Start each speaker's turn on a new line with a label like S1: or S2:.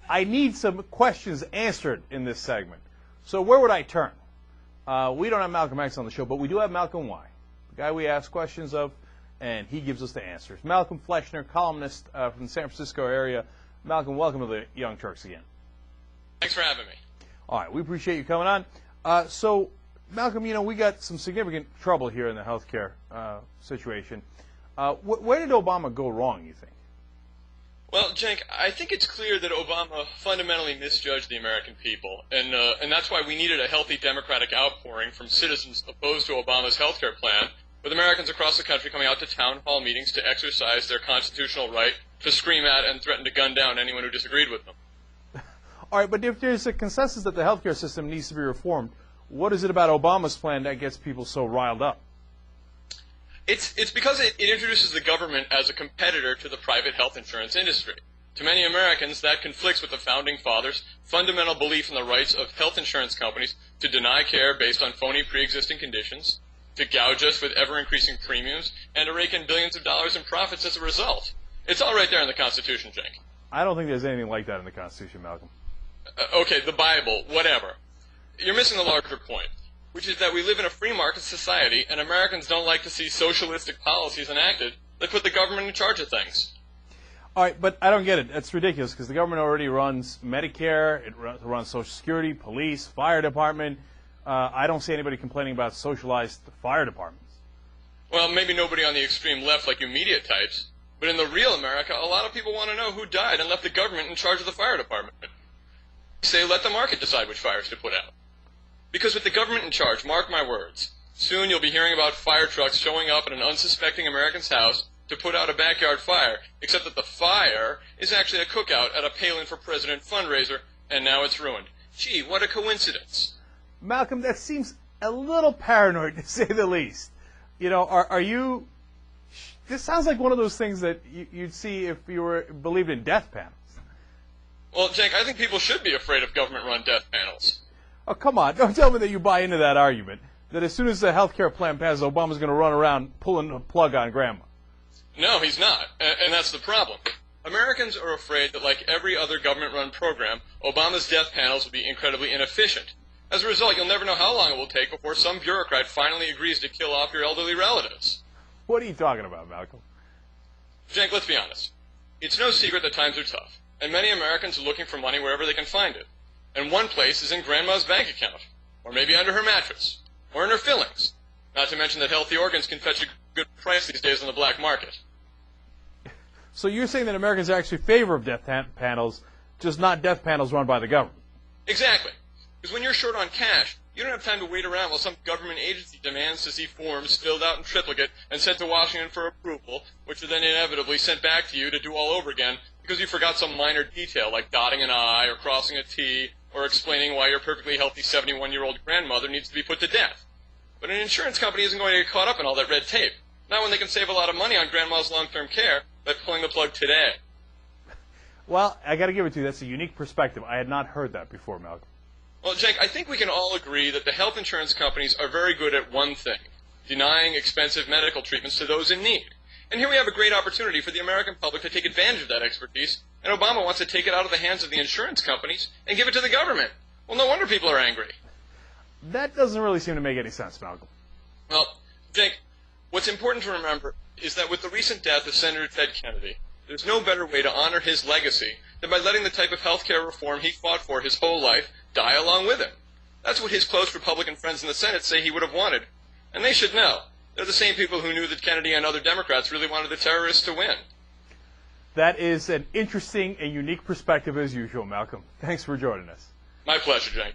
S1: I need some questions answered in this segment. So where would I turn? We don't have Malcolm X on the show, but we do have Malcolm Y, the guy we ask questions of, and he gives us the answers. Malcolm Fleschner, columnist from the San Francisco area. Malcolm, welcome to the Young Turks again. Thanks for having me. All right, we appreciate you coming on. So, Malcolm, you know, we got some significant trouble here in the healthcare situation. Where did Obama go wrong, you think?
S2: Well, Cenk, I think it's clear that Obama fundamentally misjudged the American people, and that's why we needed a healthy democratic outpouring from citizens opposed to Obama's health care plan, with Americans across the country coming out to town hall meetings to exercise their constitutional right to scream at and threaten to gun down anyone who disagreed with them.
S1: All right, but if there's a consensus that the healthcare system needs to be reformed, what is it about Obama's plan that gets people so riled up?
S2: It's because it introduces the government as a competitor to the private health insurance industry. To many Americans, that conflicts with the Founding Fathers' fundamental belief in the rights of health insurance companies to deny care based on phony pre-existing conditions, to gouge us with ever-increasing premiums, and to rake in billions of dollars in profits as a result. It's all right there in the Constitution, Cenk.
S1: I don't think there's anything like that in the Constitution, Malcolm.
S2: Okay, the Bible, whatever. You're missing the larger point, which is that we live in a free market society, and Americans don't like to see socialistic policies enacted that put the government in charge of things.
S1: All right, but I don't get it. That's ridiculous, because the government already runs Medicare, it runs Social Security, police, fire department. I don't see anybody complaining about socialized fire departments.
S2: Well, maybe nobody on the extreme left like you media types, but in the real America, a lot of people want to know who died and left the government in charge of the fire department. Say, let the market decide which fires to put out. Because with the government in charge, mark my words, soon you'll be hearing about fire trucks showing up at an unsuspecting American's house to put out a backyard fire, except that the fire is actually a cookout at a Palin for President fundraiser, and now it's ruined. Gee, what a coincidence.
S1: Malcolm, that seems a little paranoid, to say the least. You know, are you... This sounds like one of those things that you'd see if you believed in death panels.
S2: Well, Cenk, I think people should be afraid of government-run death panels.
S1: Oh, come on. Don't tell me that you buy into that argument, that as soon as the health care plan passes, Obama's going to run around pulling a plug on Grandma.
S2: No, he's not, and that's the problem. Americans are afraid that, like every other government-run program, Obama's death panels will be incredibly inefficient. As a result, you'll never know how long it will take before some bureaucrat finally agrees to kill off your elderly relatives.
S1: What are you talking about, Malcolm?
S2: Cenk, let's be honest. It's no secret that times are tough, and many Americans are looking for money wherever they can find it. And one place is in Grandma's bank account, or maybe under her mattress, or in her fillings. Not to mention that healthy organs can fetch a good price these days on the black market.
S1: So you're saying that Americans are actually in favor of death panels, just not death panels run by the government?
S2: Exactly. Because when you're short on cash, you don't have time to wait around while some government agency demands to see forms filled out in triplicate and sent to Washington for approval, which are then inevitably sent back to you to do all over again because you forgot some minor detail like dotting an I or crossing a T or explaining why your perfectly healthy 71-year-old grandmother needs to be put to death. But an insurance company isn't going to get caught up in all that red tape. Not when they can save a lot of money on grandma's long-term care by pulling the plug today.
S1: Well, I got to give it to you. That's a unique perspective. I had not heard that before, Malcolm.
S2: Well, Cenk, I think we can all agree that the health insurance companies are very good at one thing, denying expensive medical treatments to those in need. And here we have a great opportunity for the American public to take advantage of that expertise, and Obama wants to take it out of the hands of the insurance companies and give it to the government. Well, no wonder people are angry.
S1: That doesn't really seem to make any sense, Malcolm.
S2: Well, Cenk, what's important to remember is that with the recent death of Senator Ted Kennedy, there's no better way to honor his legacy than by letting the type of health care reform he fought for his whole life die along with him. That's what his close Republican friends in the Senate say he would have wanted. And they should know. They're the same people who knew that Kennedy and other Democrats really wanted the terrorists to win.
S1: That is an interesting and unique perspective as usual, Malcolm. Thanks for joining us.
S2: My pleasure, Cenk.